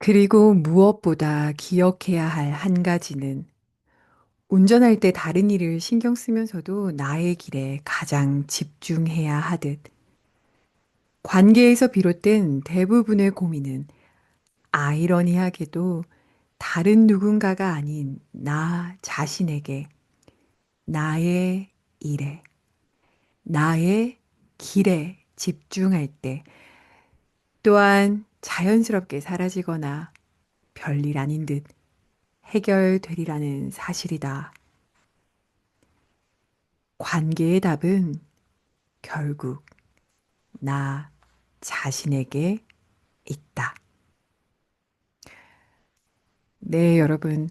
그리고 무엇보다 기억해야 할 한 가지는 운전할 때 다른 일을 신경 쓰면서도 나의 길에 가장 집중해야 하듯 관계에서 비롯된 대부분의 고민은 아이러니하게도 다른 누군가가 아닌 나 자신에게 나의 일에 나의 길에 집중할 때 또한 자연스럽게 사라지거나 별일 아닌 듯 해결되리라는 사실이다. 관계의 답은 결국 나 자신에게 있다. 네, 여러분.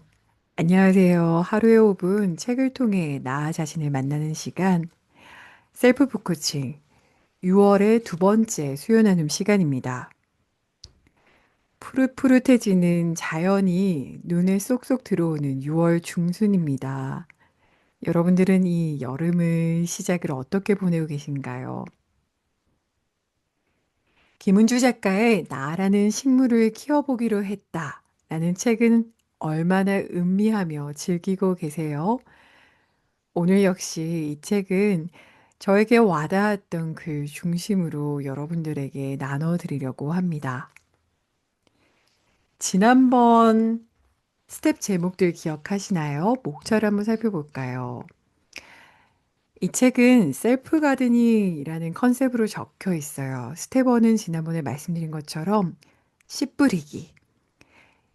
안녕하세요. 하루의 5분 책을 통해 나 자신을 만나는 시간, 셀프 북코칭 6월의 두 번째 수요 나눔 시간입니다. 푸릇푸릇해지는 자연이 눈에 쏙쏙 들어오는 6월 중순입니다. 여러분들은 이 여름을 시작을 어떻게 보내고 계신가요? 김은주 작가의 나라는 식물을 키워보기로 했다. 라는 책은 얼마나 음미하며 즐기고 계세요? 오늘 역시 이 책은 저에게 와닿았던 글 중심으로 여러분들에게 나눠드리려고 합니다. 지난번 스텝 제목들 기억하시나요? 목차를 한번 살펴볼까요? 이 책은 셀프 가드닝이라는 컨셉으로 적혀 있어요. 스텝 1은 지난번에 말씀드린 것처럼 씨 뿌리기.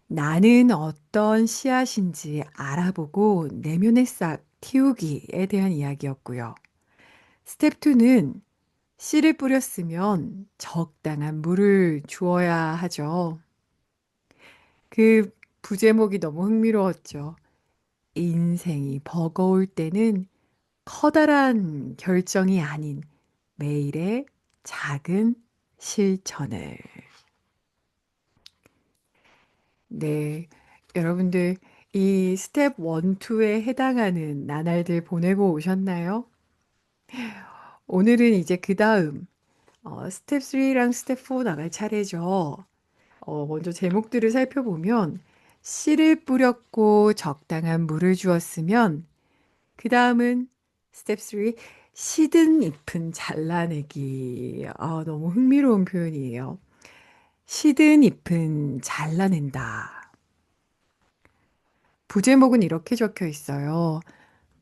나는 어떤 씨앗인지 알아보고 내면에 싹 틔우기에 대한 이야기였고요. 스텝 2는 씨를 뿌렸으면 적당한 물을 주어야 하죠. 그 부제목이 너무 흥미로웠죠. 인생이 버거울 때는 커다란 결정이 아닌 매일의 작은 실천을. 네. 여러분들, 이 스텝 1, 2에 해당하는 나날들 보내고 오셨나요? 오늘은 이제 그 다음, 스텝 3랑 스텝 4 나갈 차례죠. 먼저 제목들을 살펴보면, 씨를 뿌렸고 적당한 물을 주었으면, 그 다음은 스텝 3, 시든 잎은 잘라내기. 너무 흥미로운 표현이에요. 시든 잎은 잘라낸다. 부제목은 이렇게 적혀 있어요.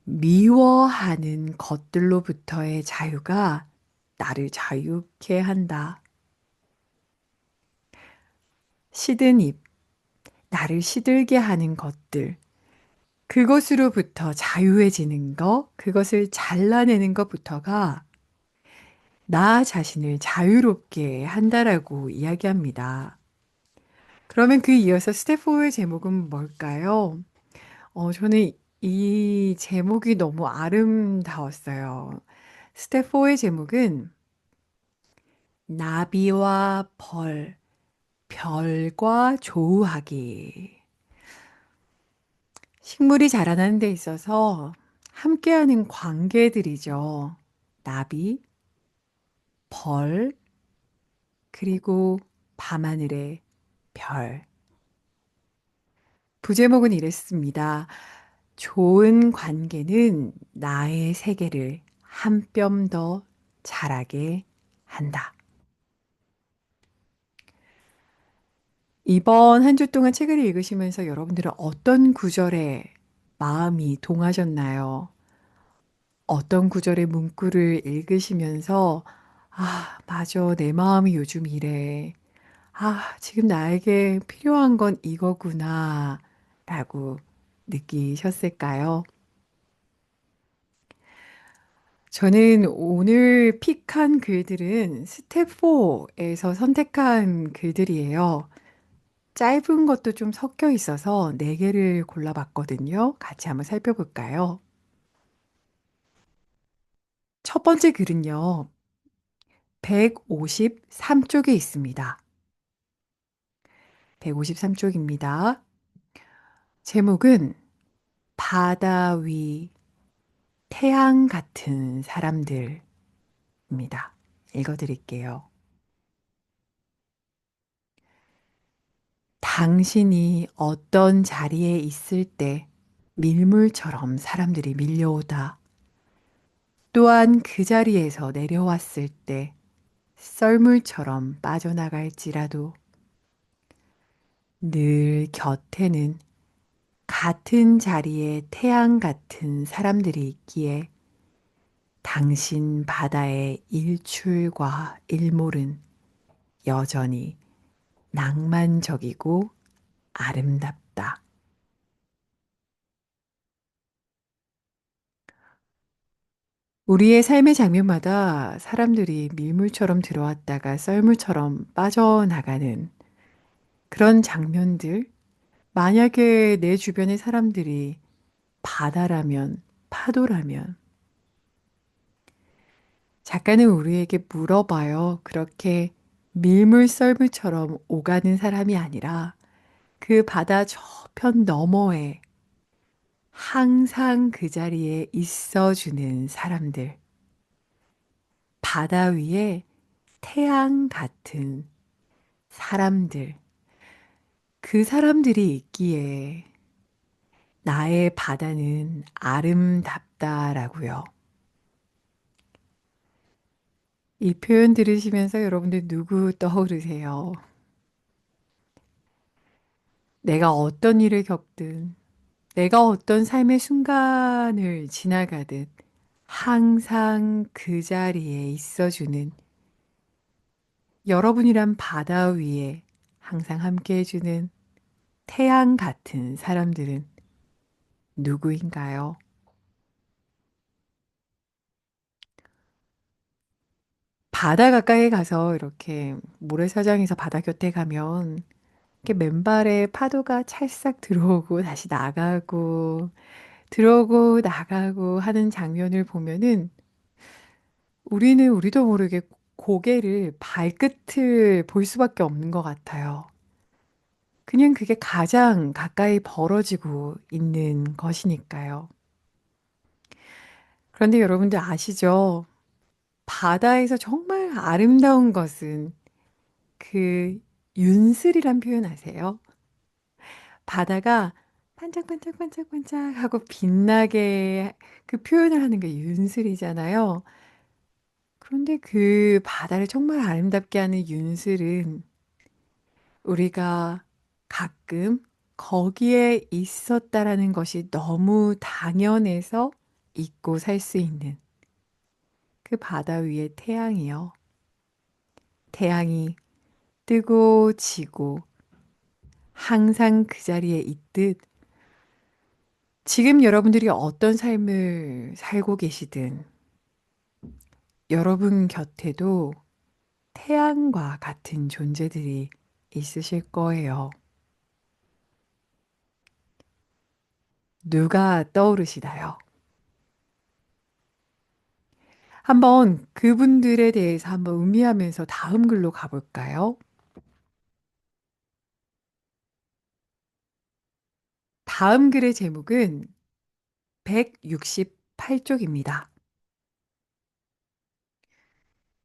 미워하는 것들로부터의 자유가 나를 자유케 한다. 시든 잎, 나를 시들게 하는 것들. 그것으로부터 자유해지는 것, 그것을 잘라내는 것부터가 나 자신을 자유롭게 한다라고 이야기합니다. 그러면 그 이어서 스텝 4의 제목은 뭘까요? 저는 이 제목이 너무 아름다웠어요. 스텝 4의 제목은 나비와 벌, 별과 조우하기. 식물이 자라나는 데 있어서 함께하는 관계들이죠. 나비, 벌, 그리고 밤하늘의 별. 부제목은 이랬습니다. 좋은 관계는 나의 세계를 한 뼘 더 자라게 한다. 이번 한 주 동안 책을 읽으시면서 여러분들은 어떤 구절에 마음이 동하셨나요? 어떤 구절의 문구를 읽으시면서, 아, 맞아. 내 마음이 요즘 이래. 아, 지금 나에게 필요한 건 이거구나. 라고 느끼셨을까요? 저는 오늘 픽한 글들은 스텝 4에서 선택한 글들이에요. 짧은 것도 좀 섞여 있어서 네 개를 골라봤거든요. 같이 한번 살펴볼까요? 첫 번째 글은요, 153쪽에 있습니다. 153쪽입니다. 제목은 바다 위 태양 같은 사람들입니다. 읽어드릴게요. 당신이 어떤 자리에 있을 때 밀물처럼 사람들이 밀려오다. 또한 그 자리에서 내려왔을 때 썰물처럼 빠져나갈지라도 늘 곁에는 같은 자리에 태양 같은 사람들이 있기에 당신 바다의 일출과 일몰은 여전히 낭만적이고 아름답다. 우리의 삶의 장면마다 사람들이 밀물처럼 들어왔다가 썰물처럼 빠져나가는 그런 장면들, 만약에 내 주변의 사람들이 바다라면, 파도라면, 작가는 우리에게 물어봐요. 그렇게 밀물 썰물처럼 오가는 사람이 아니라 그 바다 저편 너머에 항상 그 자리에 있어주는 사람들. 바다 위에 태양 같은 사람들. 그 사람들이 있기에 나의 바다는 아름답다라고요. 이 표현 들으시면서 여러분들 누구 떠오르세요? 내가 어떤 일을 겪든, 내가 어떤 삶의 순간을 지나가듯 항상 그 자리에 있어주는 여러분이란 바다 위에 항상 함께 해주는 태양 같은 사람들은 누구인가요? 바다 가까이 가서 이렇게 모래사장에서 바다 곁에 가면 이렇게 맨발에 파도가 찰싹 들어오고 다시 나가고 들어오고 나가고 하는 장면을 보면은 우리는 우리도 모르게 고개를 발끝을 볼 수밖에 없는 것 같아요. 그냥 그게 가장 가까이 벌어지고 있는 것이니까요. 그런데 여러분들 아시죠? 바다에서 정말 아름다운 것은 그 윤슬이란 표현 아세요? 바다가 반짝반짝반짝반짝 하고 빛나게 그 표현을 하는 게 윤슬이잖아요. 그런데 그 바다를 정말 아름답게 하는 윤슬은 우리가 가끔 거기에 있었다라는 것이 너무 당연해서 잊고 살 수 있는 그 바다 위의 태양이요. 태양이 뜨고 지고 항상 그 자리에 있듯 지금 여러분들이 어떤 삶을 살고 계시든 여러분 곁에도 태양과 같은 존재들이 있으실 거예요. 누가 떠오르시나요? 한번 그분들에 대해서 한번 음미하면서 다음 글로 가볼까요? 다음 글의 제목은 168쪽입니다.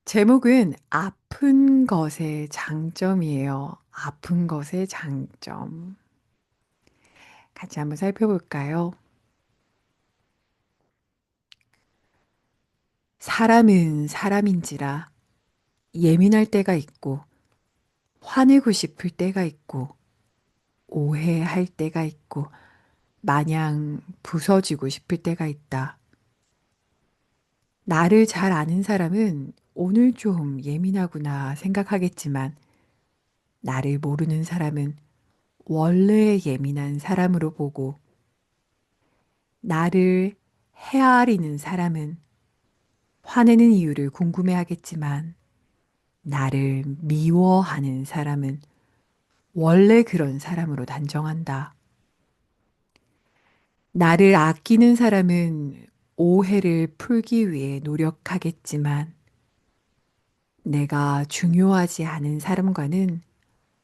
제목은 아픈 것의 장점이에요. 아픈 것의 장점. 같이 한번 살펴볼까요? 사람은 사람인지라 예민할 때가 있고, 화내고 싶을 때가 있고, 오해할 때가 있고, 마냥 부서지고 싶을 때가 있다. 나를 잘 아는 사람은 오늘 좀 예민하구나 생각하겠지만, 나를 모르는 사람은 원래 예민한 사람으로 보고, 나를 헤아리는 사람은 화내는 이유를 궁금해하겠지만, 나를 미워하는 사람은 원래 그런 사람으로 단정한다. 나를 아끼는 사람은 오해를 풀기 위해 노력하겠지만, 내가 중요하지 않은 사람과는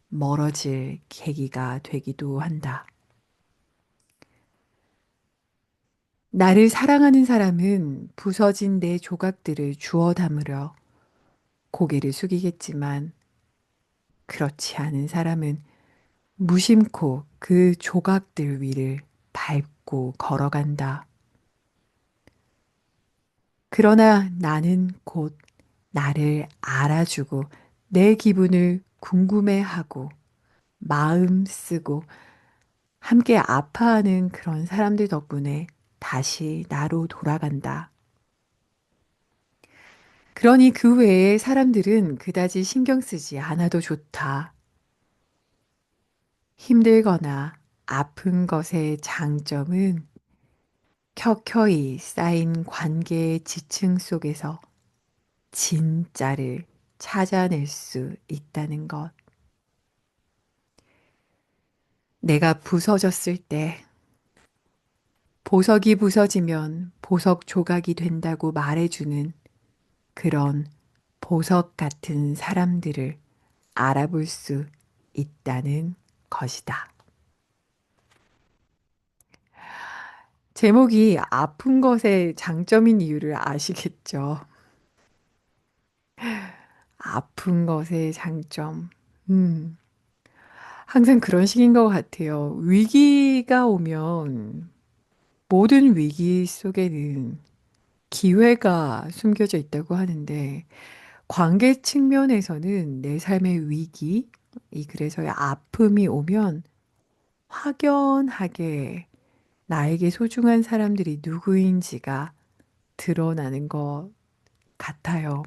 멀어질 계기가 되기도 한다. 나를 사랑하는 사람은 부서진 내 조각들을 주워 담으려 고개를 숙이겠지만, 그렇지 않은 사람은 무심코 그 조각들 위를 밟고 걸어간다. 그러나 나는 곧 나를 알아주고 내 기분을 궁금해하고 마음 쓰고 함께 아파하는 그런 사람들 덕분에 다시 나로 돌아간다. 그러니 그 외에 사람들은 그다지 신경 쓰지 않아도 좋다. 힘들거나 아픈 것의 장점은 켜켜이 쌓인 관계의 지층 속에서 진짜를 찾아낼 수 있다는 것. 내가 부서졌을 때 보석이 부서지면 보석 조각이 된다고 말해주는 그런 보석 같은 사람들을 알아볼 수 있다는 것이다. 제목이 아픈 것의 장점인 이유를 아시겠죠? 아픈 것의 장점. 음, 항상 그런 식인 것 같아요. 위기가 오면 모든 위기 속에는 기회가 숨겨져 있다고 하는데, 관계 측면에서는 내 삶의 위기, 그래서의 아픔이 오면 확연하게 나에게 소중한 사람들이 누구인지가 드러나는 것 같아요.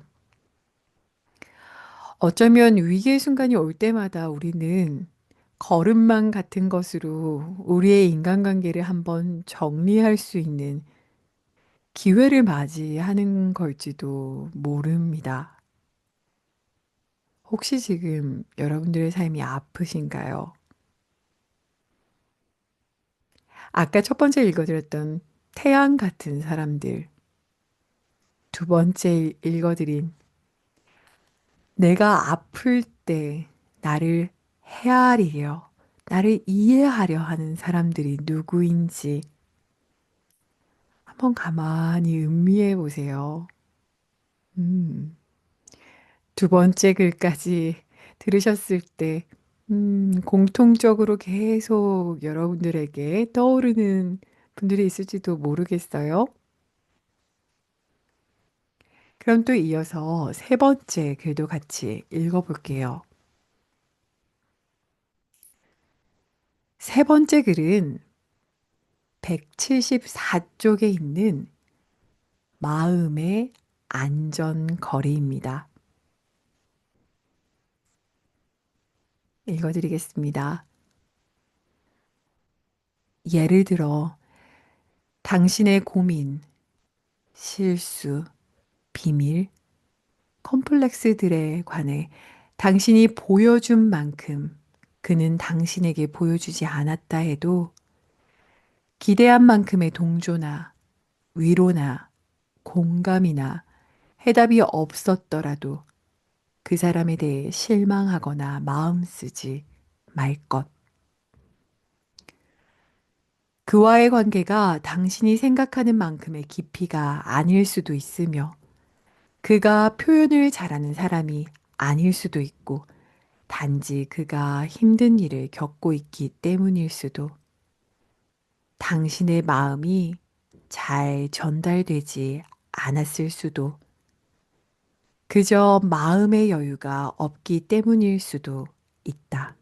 어쩌면 위기의 순간이 올 때마다 우리는 걸음망 같은 것으로 우리의 인간관계를 한번 정리할 수 있는 기회를 맞이하는 걸지도 모릅니다. 혹시 지금 여러분들의 삶이 아프신가요? 아까 첫 번째 읽어드렸던 태양 같은 사람들, 두 번째 읽어드린 내가 아플 때 나를 헤아리려, 나를 이해하려 하는 사람들이 누구인지 한번 가만히 음미해 보세요. 음, 두 번째 글까지 들으셨을 때, 공통적으로 계속 여러분들에게 떠오르는 분들이 있을지도 모르겠어요. 그럼 또 이어서 세 번째 글도 같이 읽어볼게요. 세 번째 글은 174쪽에 있는 마음의 안전거리입니다. 읽어드리겠습니다. 예를 들어, 당신의 고민, 실수, 비밀, 컴플렉스들에 관해 당신이 보여준 만큼 그는 당신에게 보여주지 않았다 해도 기대한 만큼의 동조나 위로나 공감이나 해답이 없었더라도 그 사람에 대해 실망하거나 마음 쓰지 말 것. 그와의 관계가 당신이 생각하는 만큼의 깊이가 아닐 수도 있으며 그가 표현을 잘하는 사람이 아닐 수도 있고 단지 그가 힘든 일을 겪고 있기 때문일 수도 당신의 마음이 잘 전달되지 않았을 수도 그저 마음의 여유가 없기 때문일 수도 있다.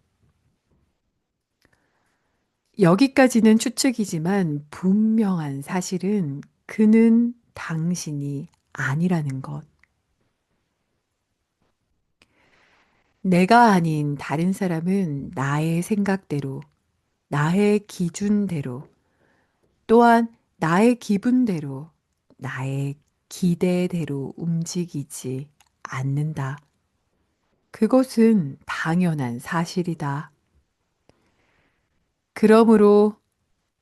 여기까지는 추측이지만 분명한 사실은 그는 당신이 아니라는 것. 내가 아닌 다른 사람은 나의 생각대로, 나의 기준대로, 또한 나의 기분대로, 나의 기대대로 움직이지 않는다. 그것은 당연한 사실이다. 그러므로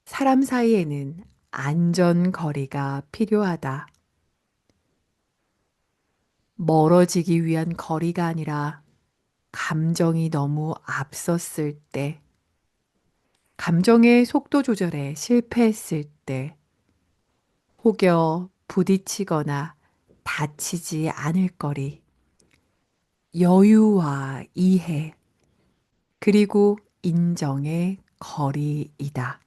사람 사이에는 안전거리가 필요하다. 멀어지기 위한 거리가 아니라 감정이 너무 앞섰을 때, 감정의 속도 조절에 실패했을 때, 혹여 부딪히거나 다치지 않을 거리, 여유와 이해, 그리고 인정의 거리이다.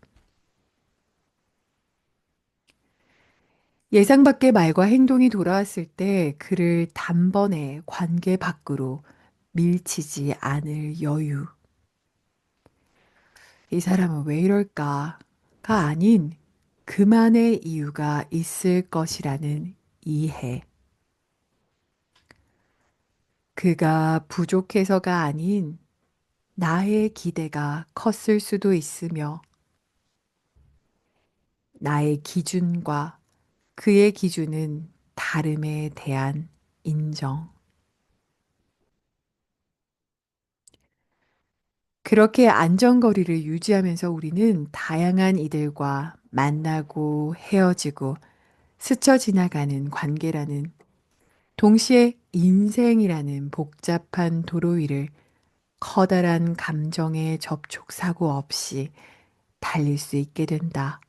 예상 밖의 말과 행동이 돌아왔을 때 그를 단번에 관계 밖으로 밀치지 않을 여유. 이 사람은 왜 이럴까가 아닌 그만의 이유가 있을 것이라는 이해. 그가 부족해서가 아닌 나의 기대가 컸을 수도 있으며 나의 기준과 그의 기준은 다름에 대한 인정. 그렇게 안전거리를 유지하면서 우리는 다양한 이들과 만나고 헤어지고 스쳐 지나가는 관계라는 동시에 인생이라는 복잡한 도로 위를 커다란 감정의 접촉 사고 없이 달릴 수 있게 된다.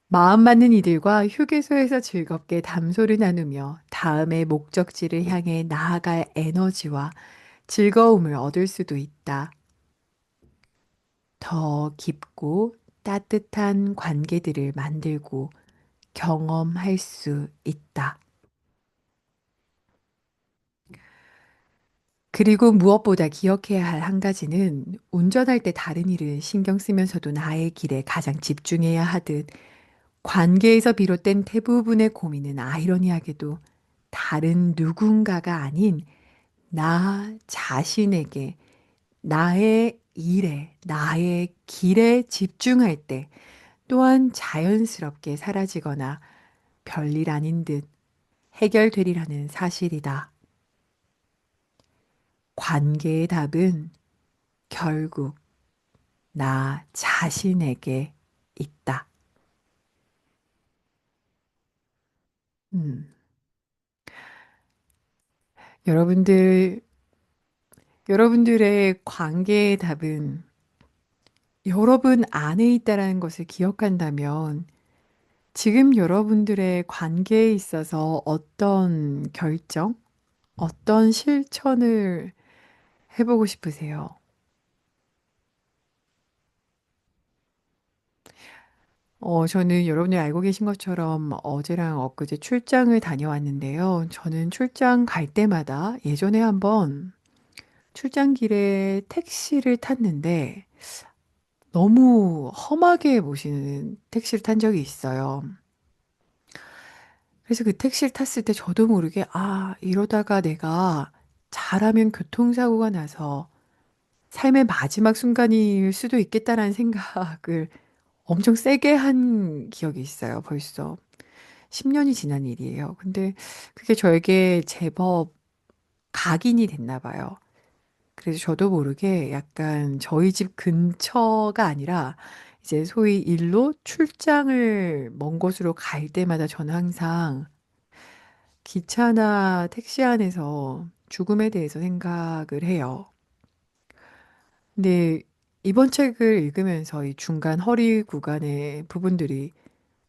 마음 맞는 이들과 휴게소에서 즐겁게 담소를 나누며 다음의 목적지를 향해 나아갈 에너지와 즐거움을 얻을 수도 있다. 더 깊고 따뜻한 관계들을 만들고 경험할 수 있다. 그리고 무엇보다 기억해야 할 한 가지는 운전할 때 다른 일을 신경 쓰면서도 나의 길에 가장 집중해야 하듯 관계에서 비롯된 대부분의 고민은 아이러니하게도 다른 누군가가 아닌 나 자신에게 나의 일에, 나의 길에 집중할 때 또한 자연스럽게 사라지거나 별일 아닌 듯 해결되리라는 사실이다. 관계의 답은 결국 나 자신에게 있다. 음. 여러분들, 여러분들의 관계의 답은 여러분 안에 있다라는 것을 기억한다면 지금 여러분들의 관계에 있어서 어떤 결정, 어떤 실천을 해보고 싶으세요? 저는 여러분이 알고 계신 것처럼 어제랑 엊그제 출장을 다녀왔는데요. 저는 출장 갈 때마다 예전에 한번 출장길에 택시를 탔는데 너무 험하게 모시는 택시를 탄 적이 있어요. 그래서 그 택시를 탔을 때 저도 모르게, 아, 이러다가 내가 잘하면 교통사고가 나서 삶의 마지막 순간일 수도 있겠다라는 생각을 엄청 세게 한 기억이 있어요, 벌써. 10년이 지난 일이에요. 근데 그게 저에게 제법 각인이 됐나 봐요. 그래서 저도 모르게 약간 저희 집 근처가 아니라 이제 소위 일로 출장을 먼 곳으로 갈 때마다 저는 항상 기차나 택시 안에서 죽음에 대해서 생각을 해요. 근데 이번 책을 읽으면서 이 중간 허리 구간의 부분들이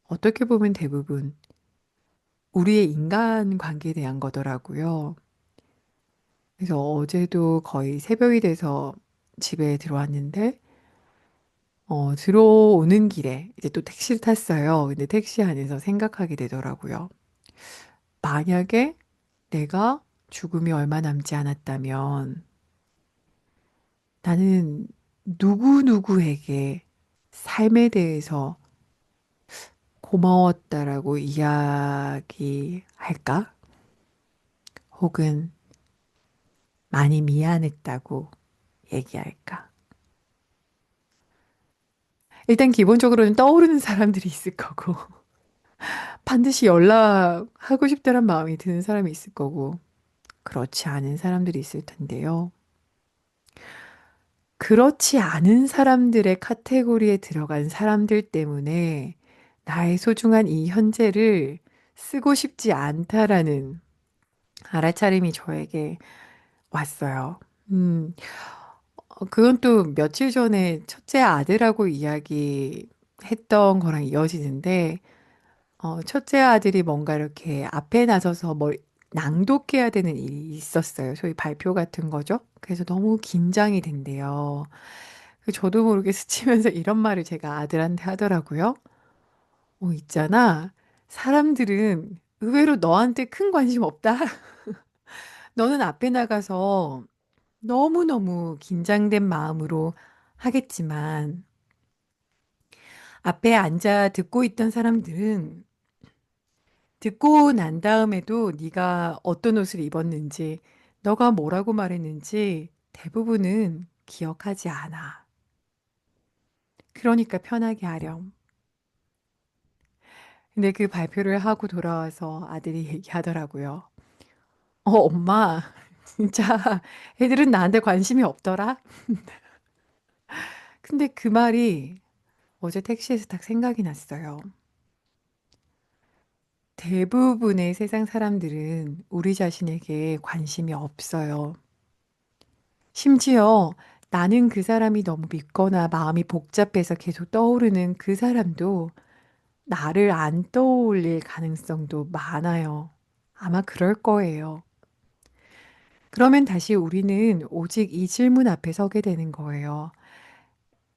어떻게 보면 대부분 우리의 인간 관계에 대한 거더라고요. 그래서 어제도 거의 새벽이 돼서 집에 들어왔는데, 들어오는 길에 이제 또 택시를 탔어요. 근데 택시 안에서 생각하게 되더라고요. 만약에 내가 죽음이 얼마 남지 않았다면 나는 누구누구에게 삶에 대해서 고마웠다라고 이야기할까? 혹은 많이 미안했다고 얘기할까? 일단 기본적으로는 떠오르는 사람들이 있을 거고, 반드시 연락하고 싶다는 마음이 드는 사람이 있을 거고, 그렇지 않은 사람들이 있을 텐데요. 그렇지 않은 사람들의 카테고리에 들어간 사람들 때문에 나의 소중한 이 현재를 쓰고 싶지 않다라는 알아차림이 저에게 왔어요. 음, 그건 또 며칠 전에 첫째 아들하고 이야기했던 거랑 이어지는데, 첫째 아들이 뭔가 이렇게 앞에 나서서 뭘 낭독해야 되는 일이 있었어요. 소위 발표 같은 거죠. 그래서 너무 긴장이 된대요. 저도 모르게 스치면서 이런 말을 제가 아들한테 하더라고요. 있잖아. 사람들은 의외로 너한테 큰 관심 없다. 너는 앞에 나가서 너무너무 긴장된 마음으로 하겠지만, 앞에 앉아 듣고 있던 사람들은 듣고 난 다음에도 네가 어떤 옷을 입었는지, 너가 뭐라고 말했는지 대부분은 기억하지 않아. 그러니까 편하게 하렴. 근데 그 발표를 하고 돌아와서 아들이 얘기하더라고요. 엄마, 진짜 애들은 나한테 관심이 없더라? 근데 그 말이 어제 택시에서 딱 생각이 났어요. 대부분의 세상 사람들은 우리 자신에게 관심이 없어요. 심지어 나는 그 사람이 너무 믿거나 마음이 복잡해서 계속 떠오르는 그 사람도 나를 안 떠올릴 가능성도 많아요. 아마 그럴 거예요. 그러면 다시 우리는 오직 이 질문 앞에 서게 되는 거예요.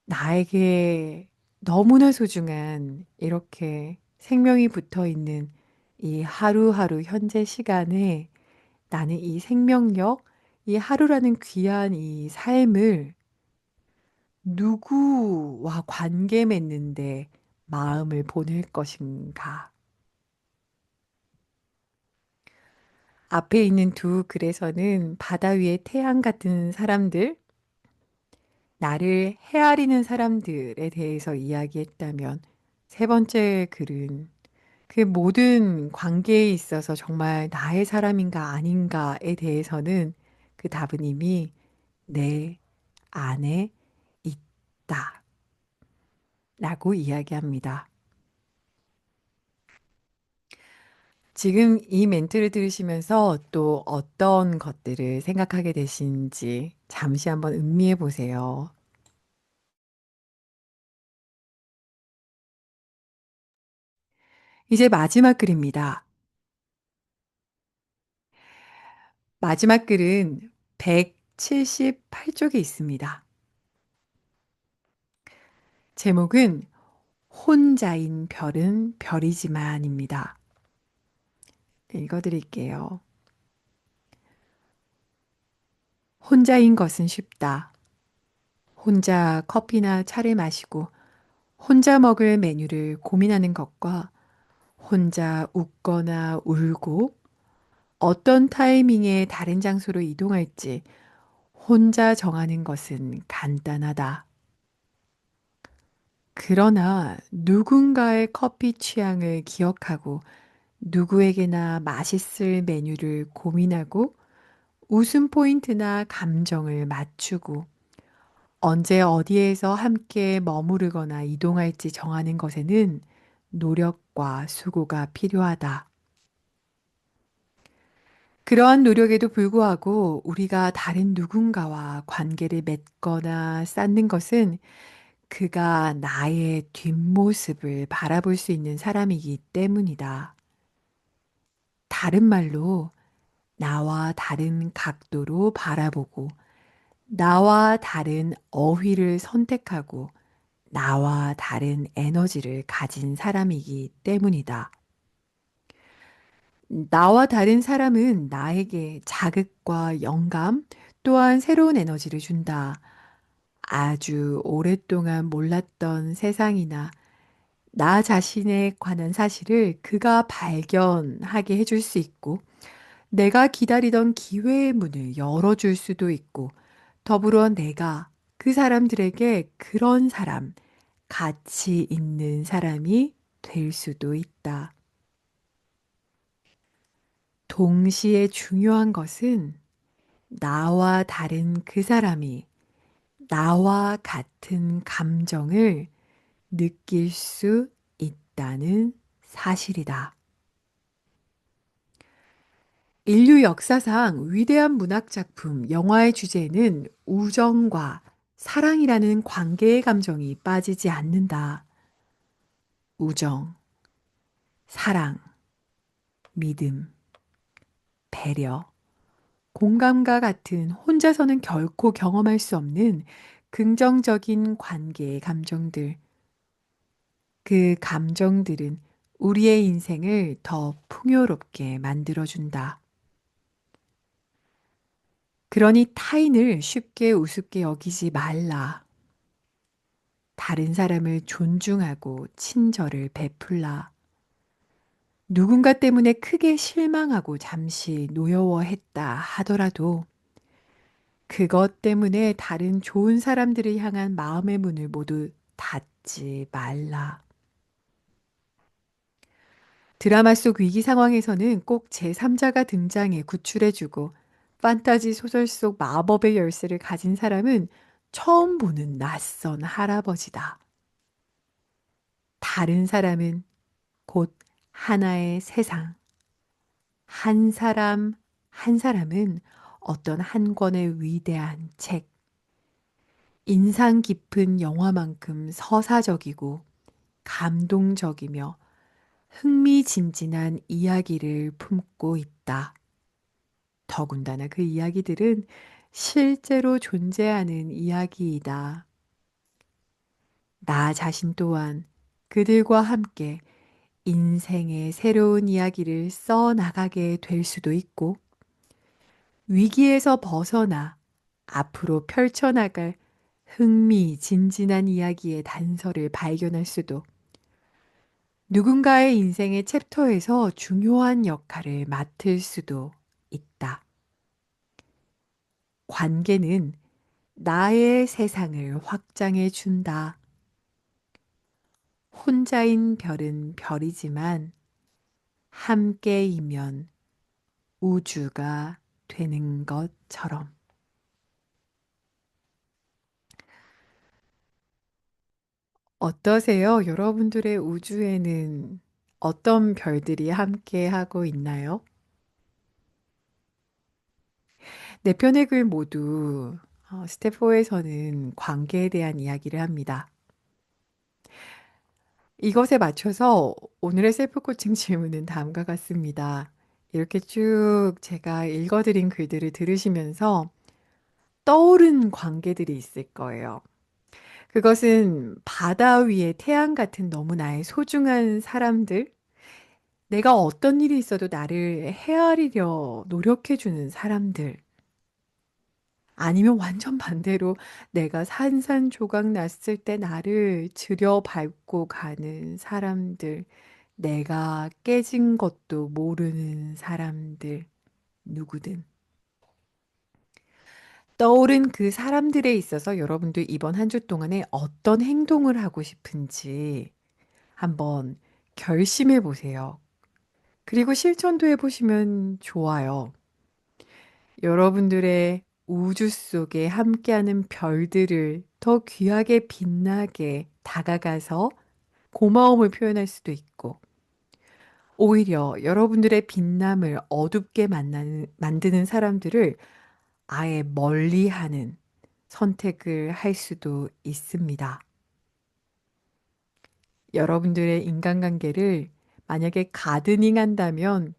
나에게 너무나 소중한 이렇게 생명이 붙어 있는 이 하루하루 현재 시간에 나는 이 생명력, 이 하루라는 귀한 이 삶을 누구와 관계 맺는데 마음을 보낼 것인가? 앞에 있는 두 글에서는 바다 위의 태양 같은 사람들, 나를 헤아리는 사람들에 대해서 이야기했다면, 세 번째 글은 그 모든 관계에 있어서 정말 나의 사람인가 아닌가에 대해서는 그 답은 이미 내 안에 있다. 라고 이야기합니다. 지금 이 멘트를 들으시면서 또 어떤 것들을 생각하게 되신지 잠시 한번 음미해 보세요. 이제 마지막 글입니다. 마지막 글은 178쪽에 있습니다. 제목은 혼자인 별은 별이지만입니다. 읽어드릴게요. 혼자인 것은 쉽다. 혼자 커피나 차를 마시고 혼자 먹을 메뉴를 고민하는 것과 혼자 웃거나 울고 어떤 타이밍에 다른 장소로 이동할지 혼자 정하는 것은 간단하다. 그러나 누군가의 커피 취향을 기억하고 누구에게나 맛있을 메뉴를 고민하고 웃음 포인트나 감정을 맞추고 언제 어디에서 함께 머무르거나 이동할지 정하는 것에는 노력과 수고가 필요하다. 그러한 노력에도 불구하고 우리가 다른 누군가와 관계를 맺거나 쌓는 것은 그가 나의 뒷모습을 바라볼 수 있는 사람이기 때문이다. 다른 말로 나와 다른 각도로 바라보고 나와 다른 어휘를 선택하고 나와 다른 에너지를 가진 사람이기 때문이다. 나와 다른 사람은 나에게 자극과 영감 또한 새로운 에너지를 준다. 아주 오랫동안 몰랐던 세상이나 나 자신에 관한 사실을 그가 발견하게 해줄 수 있고, 내가 기다리던 기회의 문을 열어줄 수도 있고, 더불어 내가 그 사람들에게 그런 사람, 가치 있는 사람이 될 수도 있다. 동시에 중요한 것은 나와 다른 그 사람이 나와 같은 감정을 느낄 수 있다는 사실이다. 인류 역사상 위대한 문학 작품, 영화의 주제는 우정과 사랑이라는 관계의 감정이 빠지지 않는다. 우정, 사랑, 믿음. 배려, 공감과 같은 혼자서는 결코 경험할 수 없는 긍정적인 관계의 감정들. 그 감정들은 우리의 인생을 더 풍요롭게 만들어준다. 그러니 타인을 쉽게 우습게 여기지 말라. 다른 사람을 존중하고 친절을 베풀라. 누군가 때문에 크게 실망하고 잠시 노여워했다 하더라도 그것 때문에 다른 좋은 사람들을 향한 마음의 문을 모두 닫지 말라. 드라마 속 위기 상황에서는 꼭 제3자가 등장해 구출해주고 판타지 소설 속 마법의 열쇠를 가진 사람은 처음 보는 낯선 할아버지다. 다른 사람은 곧 하나의 세상. 한 사람, 한 사람은 어떤 한 권의 위대한 책, 인상 깊은 영화만큼 서사적이고 감동적이며 흥미진진한 이야기를 품고 있다. 더군다나 그 이야기들은 실제로 존재하는 이야기이다. 나 자신 또한 그들과 함께 인생의 새로운 이야기를 써 나가게 될 수도 있고, 위기에서 벗어나 앞으로 펼쳐나갈 흥미진진한 이야기의 단서를 발견할 수도, 누군가의 인생의 챕터에서 중요한 역할을 맡을 수도 있다. 관계는 나의 세상을 확장해 준다. 혼자인 별은 별이지만 함께이면 우주가 되는 것처럼. 어떠세요? 여러분들의 우주에는 어떤 별들이 함께 하고 있나요? 네 편의 글 모두 스텝 4에서는 관계에 대한 이야기를 합니다. 이것에 맞춰서 오늘의 셀프 코칭 질문은 다음과 같습니다. 이렇게 쭉 제가 읽어드린 글들을 들으시면서 떠오른 관계들이 있을 거예요. 그것은 바다 위의 태양 같은 너무나의 소중한 사람들, 내가 어떤 일이 있어도 나를 헤아리려 노력해주는 사람들, 아니면 완전 반대로 내가 산산조각 났을 때 나를 들여밟고 가는 사람들, 내가 깨진 것도 모르는 사람들, 누구든. 떠오른 그 사람들에 있어서 여러분들 이번 한 주 동안에 어떤 행동을 하고 싶은지 한번 결심해 보세요. 그리고 실천도 해 보시면 좋아요. 여러분들의 우주 속에 함께하는 별들을 더 귀하게 빛나게 다가가서 고마움을 표현할 수도 있고, 오히려 여러분들의 빛남을 어둡게 만드는 사람들을 아예 멀리하는 선택을 할 수도 있습니다. 여러분들의 인간관계를 만약에 가드닝 한다면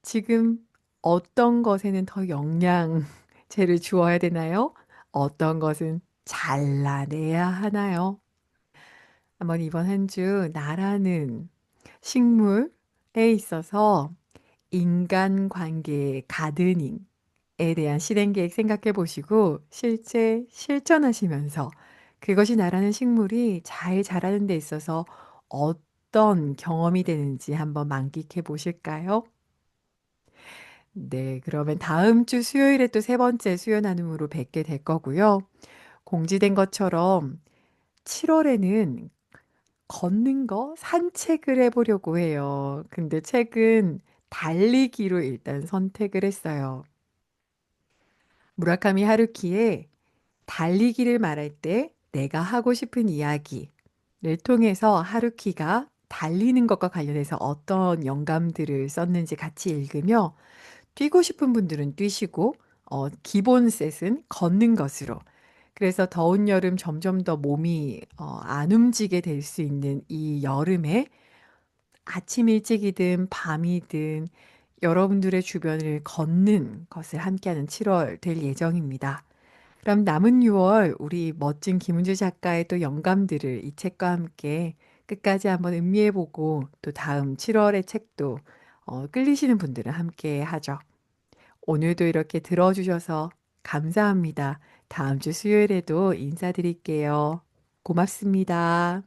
지금 어떤 것에는 더 영양제를 주어야 되나요? 어떤 것은 잘라내야 하나요? 한번 이번 한 주 나라는 식물에 있어서 인간관계의 가드닝에 대한 실행 계획 생각해 보시고 실제 실천하시면서 그것이 나라는 식물이 잘 자라는 데 있어서 어떤 경험이 되는지 한번 만끽해 보실까요? 네, 그러면 다음 주 수요일에 또 세 번째 수요 나눔으로 뵙게 될 거고요. 공지된 것처럼 7월에는 걷는 거, 산책을 해보려고 해요. 근데 책은 달리기로 일단 선택을 했어요. 무라카미 하루키의 달리기를 말할 때 내가 하고 싶은 이야기를 통해서 하루키가 달리는 것과 관련해서 어떤 영감들을 썼는지 같이 읽으며 뛰고 싶은 분들은 뛰시고 기본 셋은 걷는 것으로. 그래서 더운 여름 점점 더 몸이 안 움직이게 될 수 있는 이 여름에 아침 일찍이든 밤이든 여러분들의 주변을 걷는 것을 함께하는 7월 될 예정입니다. 그럼 남은 6월 우리 멋진 김은주 작가의 또 영감들을 이 책과 함께 끝까지 한번 음미해보고 또 다음 7월의 책도 끌리시는 분들은 함께 하죠. 오늘도 이렇게 들어주셔서 감사합니다. 다음 주 수요일에도 인사드릴게요. 고맙습니다.